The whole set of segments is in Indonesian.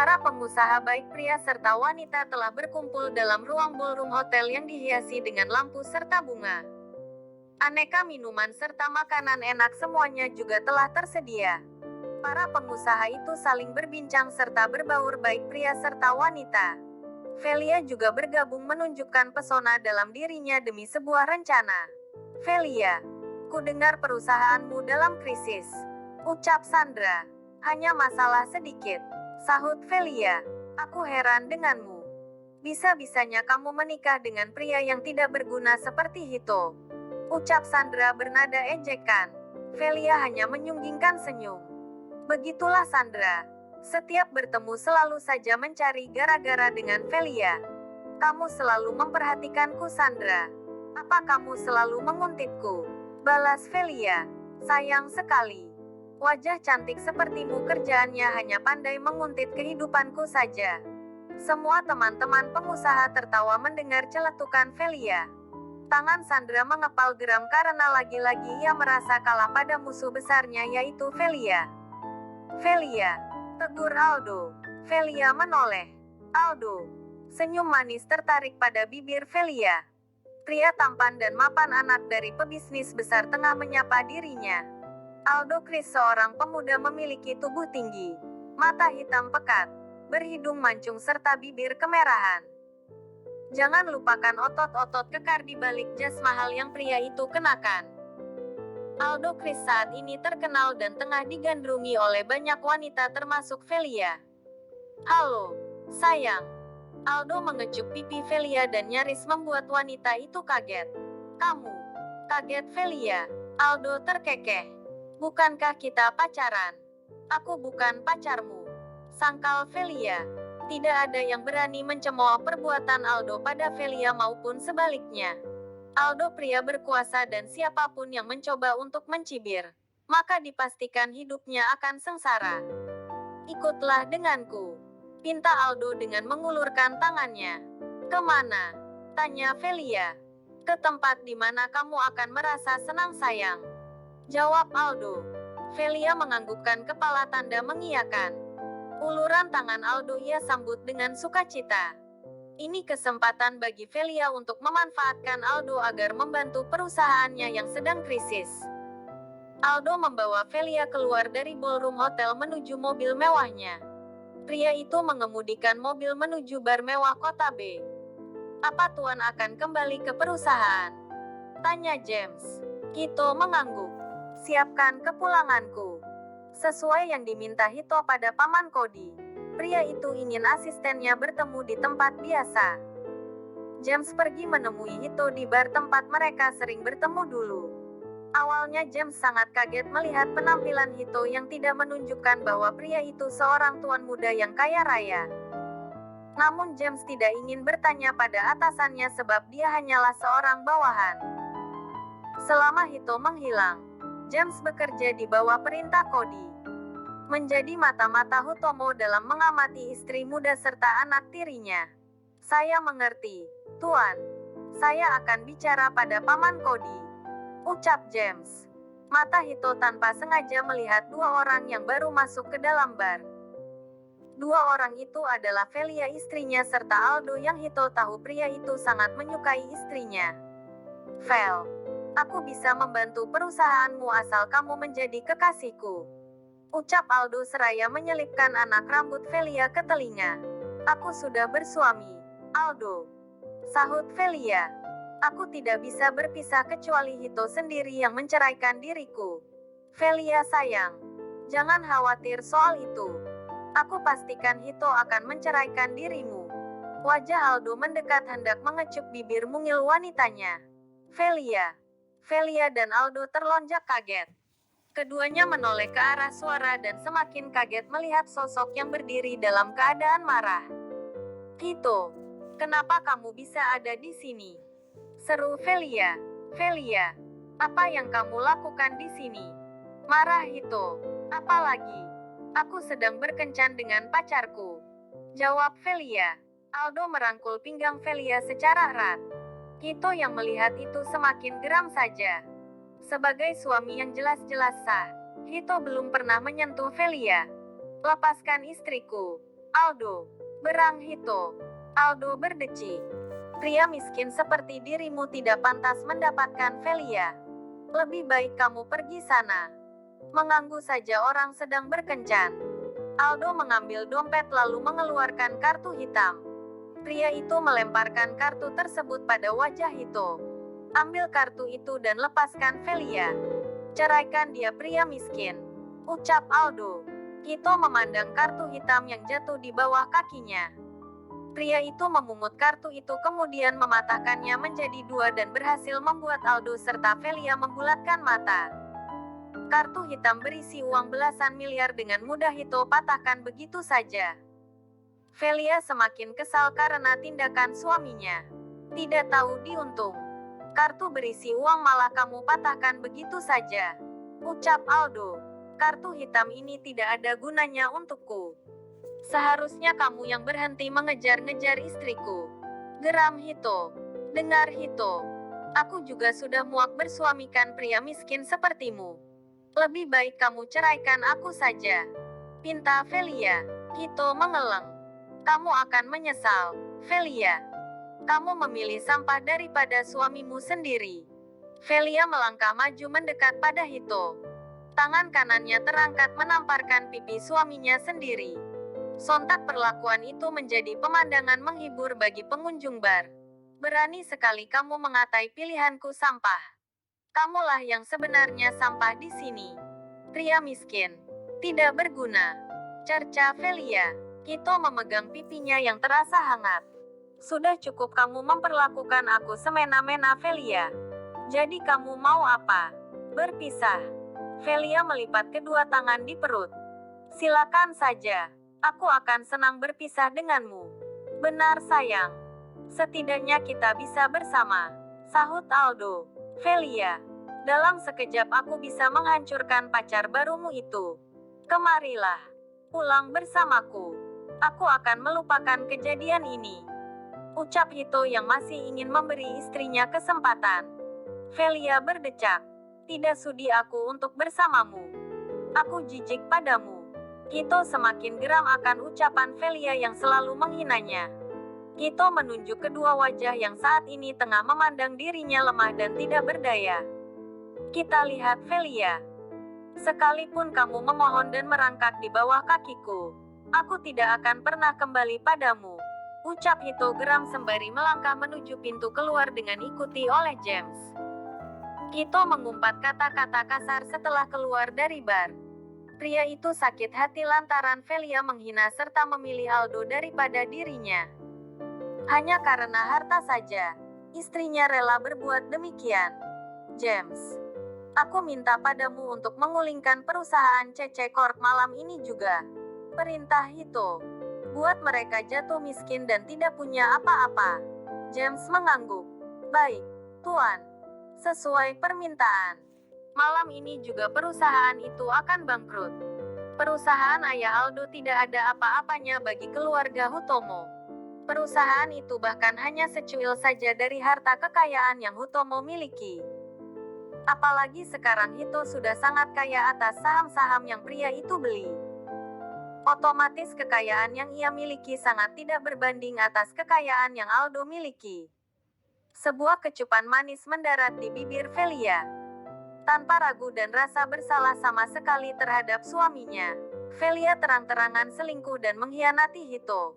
Para pengusaha baik pria serta wanita telah berkumpul dalam ruang ballroom hotel yang dihiasi dengan lampu serta bunga. Aneka minuman serta makanan enak semuanya juga telah tersedia. Para pengusaha itu saling berbincang serta berbaur baik pria serta wanita. Velia juga bergabung menunjukkan pesona dalam dirinya demi sebuah rencana. Velia, ku dengar perusahaanmu dalam krisis, ucap Sandra. Hanya masalah sedikit, sahut Velia. Aku heran denganmu. Bisa-bisanya kamu menikah dengan pria yang tidak berguna seperti Hito, ucap Sandra bernada ejekan. Velia hanya menyunggingkan senyum. Begitulah Sandra. Setiap bertemu selalu saja mencari gara-gara dengan Velia. Kamu selalu memperhatikanku Sandra. Apa kamu selalu menguntitku? Balas Velia. Sayang sekali. Wajah cantik sepertimu kerjaannya hanya pandai menguntit kehidupanku saja. Semua teman-teman pengusaha tertawa mendengar celetukan Velia. Tangan Sandra mengepal geram karena lagi-lagi ia merasa kalah pada musuh besarnya yaitu Velia. Velia, tegur Aldo. Velia menoleh. Aldo. Senyum manis tertarik pada bibir Velia. Pria tampan dan mapan anak dari pebisnis besar tengah menyapa dirinya. Aldo Chris seorang pemuda memiliki tubuh tinggi, mata hitam pekat, berhidung mancung serta bibir kemerahan. Jangan lupakan otot-otot kekar di balik jas mahal yang pria itu kenakan. Aldo Chris saat ini terkenal dan tengah digandrungi oleh banyak wanita termasuk Velia. Halo, sayang. Aldo mengecup pipi Velia dan nyaris membuat wanita itu kaget. Kamu? Kaget Velia. Aldo terkekeh. Bukankah kita pacaran? Aku bukan pacarmu, sangkal Velia. Tidak ada yang berani mencemooh perbuatan Aldo pada Velia maupun sebaliknya. Aldo pria berkuasa dan siapapun yang mencoba untuk mencibir, maka dipastikan hidupnya akan sengsara. Ikutlah denganku, pinta Aldo dengan mengulurkan tangannya. Kemana? Tanya Velia. Ke tempat di mana kamu akan merasa senang sayang, jawab Aldo. Velia menganggukkan kepala tanda mengiyakan. Uluran tangan Aldo ia sambut dengan sukacita. Ini kesempatan bagi Velia untuk memanfaatkan Aldo agar membantu perusahaannya yang sedang krisis. Aldo membawa Velia keluar dari ballroom hotel menuju mobil mewahnya. Pria itu mengemudikan mobil menuju bar mewah kota B. Apa Tuan akan kembali ke perusahaan? Tanya James. Hito mengangguk. Siapkan kepulanganku. Sesuai yang diminta Hito pada Paman Cody, pria itu ingin asistennya bertemu di tempat biasa. James pergi menemui Hito di bar tempat mereka sering bertemu dulu. Awalnya James sangat kaget melihat penampilan Hito yang tidak menunjukkan bahwa pria itu seorang tuan muda yang kaya raya. Namun James tidak ingin bertanya pada atasannya sebab dia hanyalah seorang bawahan. Selama Hito menghilang, James bekerja di bawah perintah Cody. Menjadi mata-mata Hutomo dalam mengamati istri muda serta anak tirinya. Saya mengerti, Tuan. Saya akan bicara pada Paman Cody, ucap James. Mata Hito tanpa sengaja melihat dua orang yang baru masuk ke dalam bar. Dua orang itu adalah Velia istrinya serta Aldo yang Hito tahu pria itu sangat menyukai istrinya. Vel, aku bisa membantu perusahaanmu asal kamu menjadi kekasihku, ucap Aldo seraya menyelipkan anak rambut Velia ke telinga. Aku sudah bersuami, Aldo, sahut Velia. Aku tidak bisa berpisah kecuali Hito sendiri yang menceraikan diriku. Velia sayang, jangan khawatir soal itu. Aku pastikan Hito akan menceraikan dirimu. Wajah Aldo mendekat hendak mengecup bibir mungil wanitanya. Velia dan Aldo terlonjak kaget. Keduanya menoleh ke arah suara dan semakin kaget melihat sosok yang berdiri dalam keadaan marah. Hito, kenapa kamu bisa ada di sini? Seru Velia. Velia, apa yang kamu lakukan di sini? Marah Hito. Apalagi? Aku sedang berkencan dengan pacarku, jawab Velia. Aldo merangkul pinggang Velia secara erat. Hito yang melihat itu semakin geram saja. Sebagai suami yang jelas-jelas sah, Hito belum pernah menyentuh Velia. Lepaskan istriku, Aldo, berang Hito. Aldo berdeci. Pria miskin seperti dirimu tidak pantas mendapatkan Velia. Lebih baik kamu pergi sana. Mengganggu saja orang sedang berkencan. Aldo mengambil dompet lalu mengeluarkan kartu hitam. Pria itu melemparkan kartu tersebut pada wajah Hito. Ambil kartu itu dan lepaskan Velia. Ceraikan dia pria miskin, ucap Aldo. Hito memandang kartu hitam yang jatuh di bawah kakinya. Pria itu memungut kartu itu kemudian mematahkannya menjadi dua dan berhasil membuat Aldo serta Velia membulatkan mata. Kartu hitam berisi uang belasan miliar dengan mudah Hito patahkan begitu saja. Velia semakin kesal karena tindakan suaminya. Tidak tahu diuntung. Kartu berisi uang malah kamu patahkan begitu saja, ucap Aldo. Kartu hitam ini tidak ada gunanya untukku. Seharusnya kamu yang berhenti mengejar-ngejar istriku, geram Hito. Dengar Hito, aku juga sudah muak bersuamikan pria miskin sepertimu. Lebih baik kamu ceraikan aku saja, pinta Velia. Hito mengeleng. Kamu akan menyesal, Velia. Kamu memilih sampah daripada suamimu sendiri. Velia melangkah maju mendekat pada Hito. Tangan kanannya terangkat menamparkan pipi suaminya sendiri. Sontak perlakuan itu menjadi pemandangan menghibur bagi pengunjung bar. Berani sekali kamu mengatai pilihanku sampah. Kamulah yang sebenarnya sampah di sini. Pria miskin. Tidak berguna. Cerca Velia. Hito memegang pipinya yang terasa hangat. Sudah cukup kamu memperlakukan aku semena-mena Velia. Jadi kamu mau apa? Berpisah. Velia melipat kedua tangan di perut. Silakan saja. Aku akan senang berpisah denganmu. Benar sayang. Setidaknya kita bisa bersama, sahut Aldo. Velia, dalam sekejap aku bisa menghancurkan pacar barumu itu. Kemarilah. Pulang bersamaku. Aku akan melupakan kejadian ini, ucap Hito yang masih ingin memberi istrinya kesempatan. Velia berdecak. Tidak sudi aku untuk bersamamu. Aku jijik padamu. Hito semakin geram akan ucapan Velia yang selalu menghinanya. Hito menunjuk kedua wajah yang saat ini tengah memandang dirinya lemah dan tidak berdaya. Kita lihat Velia. Sekalipun kamu memohon dan merangkak di bawah kakiku, aku tidak akan pernah kembali padamu, ucap Hito geram sembari melangkah menuju pintu keluar dengan ikuti oleh James. Hito mengumpat kata-kata kasar setelah keluar dari bar. Pria itu sakit hati lantaran Velia menghina serta memilih Aldo daripada dirinya. Hanya karena harta saja, istrinya rela berbuat demikian. James, aku minta padamu untuk mengulingkan perusahaan CC Corp malam ini juga, perintah Hito. Buat mereka jatuh miskin dan tidak punya apa-apa. James mengangguk. Baik, Tuan. Sesuai permintaan. Malam ini juga perusahaan itu akan bangkrut. Perusahaan ayah Aldo tidak ada apa-apanya bagi keluarga Hutomo. Perusahaan itu bahkan hanya secuil saja dari harta kekayaan yang Hutomo miliki. Apalagi sekarang Hito sudah sangat kaya atas saham-saham yang pria itu beli. Otomatis kekayaan yang ia miliki sangat tidak berbanding atas kekayaan yang Aldo miliki. Sebuah kecupan manis mendarat di bibir Velia. Tanpa ragu dan rasa bersalah sama sekali terhadap suaminya, Velia terang-terangan selingkuh dan mengkhianati Hito.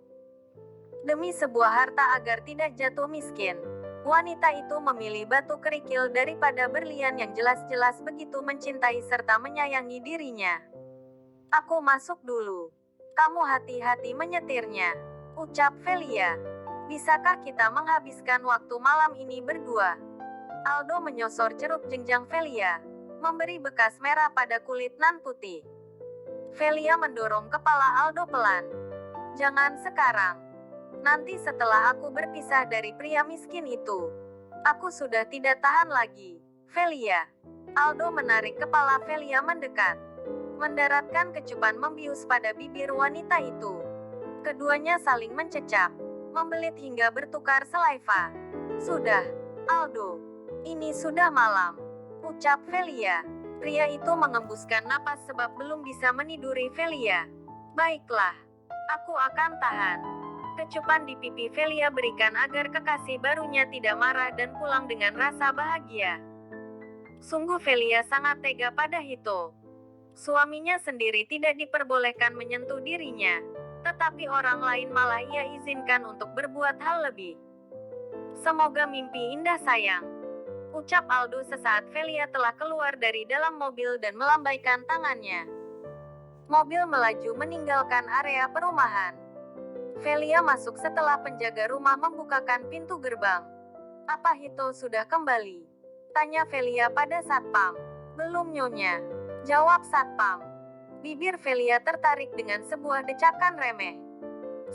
Demi sebuah harta agar tidak jatuh miskin, wanita itu memilih batu kerikil daripada berlian yang jelas-jelas begitu mencintai serta menyayangi dirinya. Aku masuk dulu. Kamu hati-hati menyetirnya, ucap Velia. Bisakah kita menghabiskan waktu malam ini berdua? Aldo menyosor ceruk jenjang Velia, memberi bekas merah pada kulit nan putih. Velia mendorong kepala Aldo pelan. Jangan sekarang. Nanti setelah aku berpisah dari pria miskin itu. Aku sudah tidak tahan lagi. Velia. Aldo menarik kepala Velia mendekat. Mendaratkan kecupan membius pada bibir wanita itu. Keduanya saling mencecap, membelit hingga bertukar selaiva. Sudah, Aldo. Ini sudah malam, ucap Velia. Pria itu mengembuskan napas sebab belum bisa meniduri Velia. Baiklah, Aku akan tahan. Kecupan di pipi Velia berikan agar kekasih barunya tidak marah dan pulang dengan rasa bahagia. Sungguh Velia sangat tega pada Hito. Suaminya sendiri tidak diperbolehkan menyentuh dirinya. Tetapi orang lain malah ia izinkan untuk berbuat hal lebih. Semoga mimpi indah sayang. Ucap Aldo sesaat Velia telah keluar dari dalam mobil dan melambaikan tangannya. Mobil melaju meninggalkan area perumahan. Velia masuk setelah penjaga rumah membukakan pintu gerbang. Apa Hito sudah kembali? Tanya Velia pada satpam. Belum nyonya. Jawab satpam. Bibir Velia tertarik dengan sebuah decakan remeh.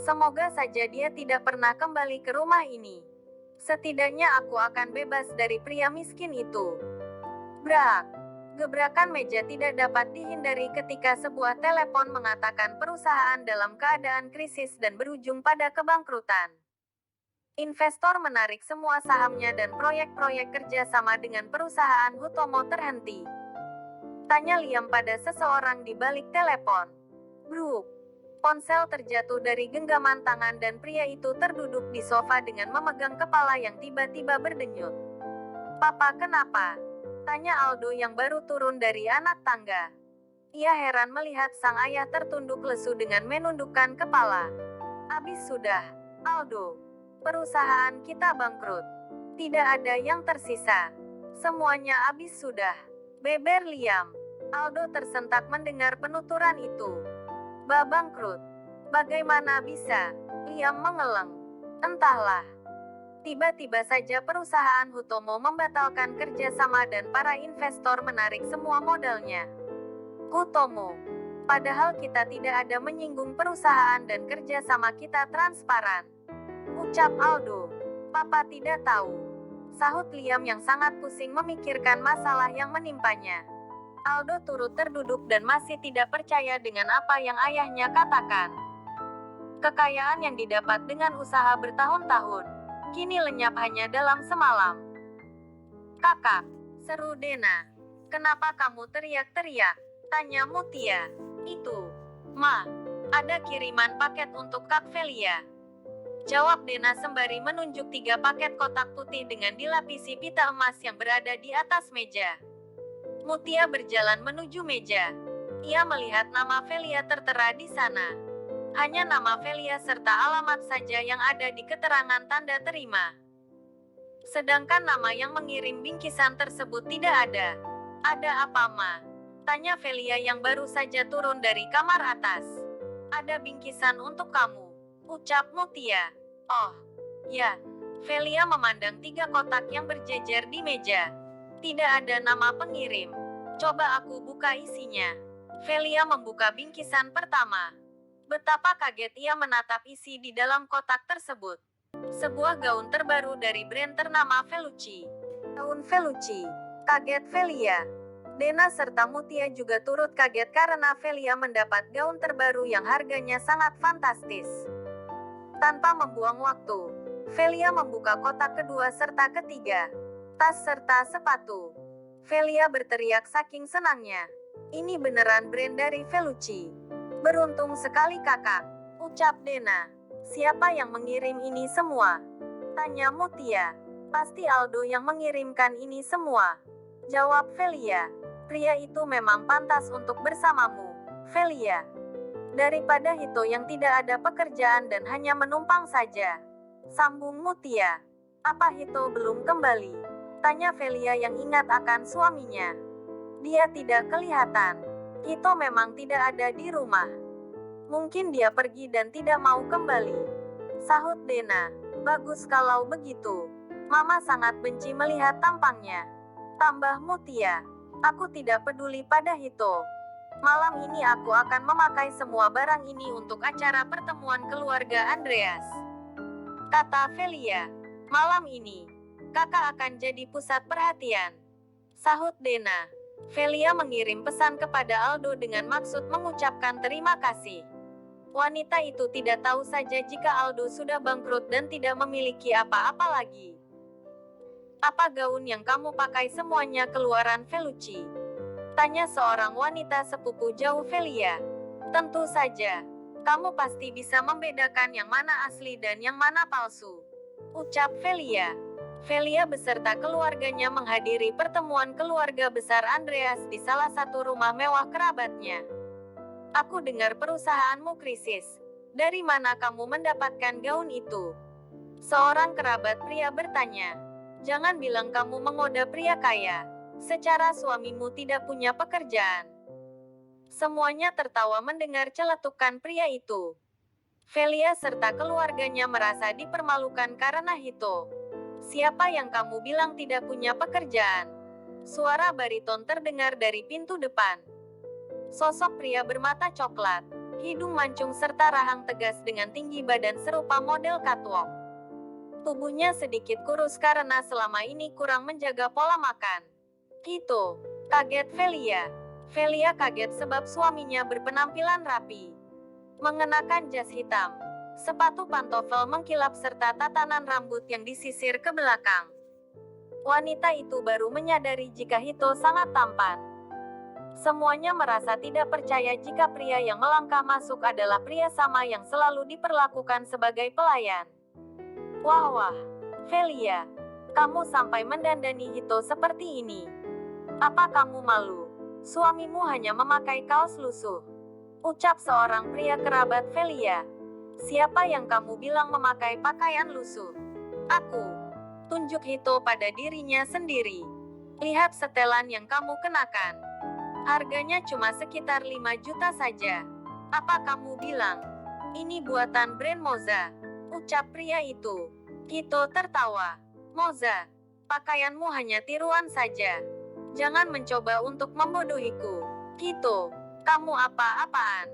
Semoga saja dia tidak pernah kembali ke rumah ini. Setidaknya aku akan bebas dari pria miskin itu. Brak. Gebrakan meja tidak dapat dihindari ketika sebuah telepon mengatakan perusahaan dalam keadaan krisis dan berujung pada kebangkrutan. Investor menarik semua sahamnya dan proyek-proyek kerjasama dengan perusahaan Hutomo terhenti. Tanya Liam pada seseorang di balik telepon. Bruk. Ponsel terjatuh dari genggaman tangan dan pria itu terduduk di sofa dengan memegang kepala yang tiba-tiba berdenyut. Papa kenapa? Tanya Aldo yang baru turun dari anak tangga. Ia heran melihat sang ayah tertunduk lesu dengan menundukkan kepala. Habis sudah, Aldo. Perusahaan kita bangkrut. Tidak ada yang tersisa. Semuanya habis sudah. Beber Liam. Aldo tersentak mendengar penuturan itu. Bangkrut. Bagaimana bisa? Liam mengeleng. Entahlah. Tiba-tiba saja perusahaan Hutomo membatalkan kerjasama dan para investor menarik semua modalnya. Hutomo. Padahal kita tidak ada menyinggung perusahaan dan kerjasama kita transparan. Ucap Aldo. Papa tidak tahu. Sahut Liam yang sangat pusing memikirkan masalah yang menimpanya. Aldo turut terduduk dan masih tidak percaya dengan apa yang ayahnya katakan. Kekayaan yang didapat dengan usaha bertahun-tahun kini lenyap hanya dalam semalam. Kakak, seru Dena. Kenapa kamu teriak-teriak? Tanya Mutia. Itu, Ma, ada kiriman paket untuk Kak Velia. Jawab Dena sembari menunjuk 3 paket kotak putih dengan dilapisi pita emas yang berada di atas meja. Mutia berjalan menuju meja. Ia melihat nama Velia tertera di sana. Hanya nama Velia serta alamat saja yang ada di keterangan tanda terima. Sedangkan nama yang mengirim bingkisan tersebut tidak ada. Ada apa, Ma? Tanya Velia yang baru saja turun dari kamar atas. Ada bingkisan untuk kamu. Ucap Mutia. Oh, ya. Velia memandang 3 kotak yang berjejer di meja. Tidak ada nama pengirim. Coba aku buka isinya. Velia membuka bingkisan pertama. Betapa kaget ia menatap isi di dalam kotak tersebut. Sebuah gaun terbaru dari brand ternama Vellucci. Gaun Vellucci. Kaget Velia. Dena serta Mutia juga turut kaget karena Velia mendapat gaun terbaru yang harganya sangat fantastis. Tanpa membuang waktu, Velia membuka kotak kedua serta ketiga. Tas serta sepatu. Velia berteriak saking senangnya. Ini beneran brand dari Vellucci. Beruntung sekali kakak, ucap Dena. Siapa yang mengirim ini semua? Tanya Mutia. Pasti Aldo yang mengirimkan ini semua. Jawab Velia. Pria itu memang pantas untuk bersamamu, Velia. Daripada Hito yang tidak ada pekerjaan dan hanya menumpang saja. Sambung Mutia. Apa Hito belum kembali? Tanya Velia yang ingat akan suaminya. Dia tidak kelihatan. Hito memang tidak ada di rumah. Mungkin dia pergi dan tidak mau kembali. Sahut Dena. Bagus kalau begitu. Mama sangat benci melihat tampangnya. Tambah Mutia. Aku tidak peduli pada Hito. Malam ini aku akan memakai semua barang ini untuk acara pertemuan keluarga Andreas. Kata Velia. Malam ini, kakak akan jadi pusat perhatian. Sahut Dena. Velia mengirim pesan kepada Aldo dengan maksud mengucapkan terima kasih. Wanita itu tidak tahu saja jika Aldo sudah bangkrut dan tidak memiliki apa-apa lagi. Apa gaun yang kamu pakai semuanya keluaran Vellucci? Tanya seorang wanita sepupu jauh Velia. Tentu saja. Kamu pasti bisa membedakan yang mana asli dan yang mana palsu, ucap Velia. Velia beserta keluarganya menghadiri pertemuan keluarga besar Andreas di salah satu rumah mewah kerabatnya. Aku dengar perusahaanmu krisis. Dari mana kamu mendapatkan gaun itu? Seorang kerabat pria bertanya. Jangan bilang kamu menggoda pria kaya. Secara suamimu tidak punya pekerjaan. Semuanya tertawa mendengar celetukan pria itu. Velia serta keluarganya merasa dipermalukan karena Hito. Siapa yang kamu bilang tidak punya pekerjaan? Suara bariton terdengar dari pintu depan. Sosok pria bermata coklat, hidung mancung serta rahang tegas dengan tinggi badan serupa model catwalk. Tubuhnya sedikit kurus karena selama ini kurang menjaga pola makan. Hito, kaget Velia. Velia kaget sebab suaminya berpenampilan rapi. Mengenakan jas hitam, sepatu pantofel mengkilap serta tatanan rambut yang disisir ke belakang. Wanita itu baru menyadari jika Hito sangat tampan. Semuanya merasa tidak percaya jika pria yang melangkah masuk adalah pria sama yang selalu diperlakukan sebagai pelayan. Wah, Velia, kamu sampai mendandani Hito seperti ini. Apa kamu malu? Suamimu hanya memakai kaos lusuh, ucap seorang pria kerabat Velia. Siapa yang kamu bilang memakai pakaian lusuh? Aku. Tunjuk Hito pada dirinya sendiri. Lihat setelan yang kamu kenakan. Harganya cuma sekitar 5 juta saja. Apa kamu bilang? Ini buatan brand Moza, ucap pria itu. Hito tertawa. Moza, pakaianmu hanya tiruan saja. Jangan mencoba untuk membodohiku. Hito, kamu apa-apaan?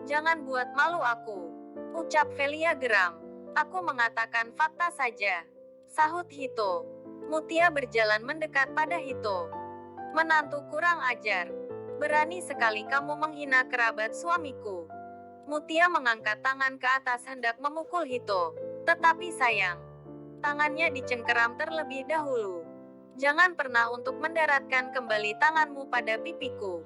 Jangan buat malu aku, ucap Velia geram. Aku mengatakan fakta saja, sahut Hito. Mutia berjalan mendekat pada Hito. Menantu kurang ajar. Berani sekali kamu menghina kerabat suamiku. Mutia mengangkat tangan ke atas hendak memukul Hito. Tetapi sayang, tangannya dicengkeram terlebih dahulu. Jangan pernah untuk mendaratkan kembali tanganmu pada pipiku.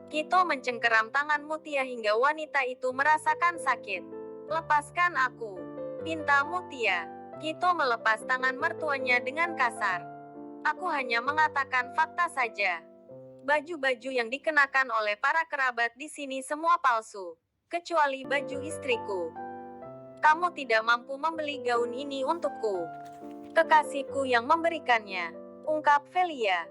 Hito mencengkeram tangan Mutia hingga wanita itu merasakan sakit. Lepaskan aku, pinta Mutia. Hito melepas tangan mertuanya dengan kasar. Aku hanya mengatakan fakta saja. Baju-baju yang dikenakan oleh para kerabat di sini semua palsu, kecuali baju istriku. Kamu tidak mampu membeli gaun ini untukku. Kekasihku yang memberikannya, ungkap Velia.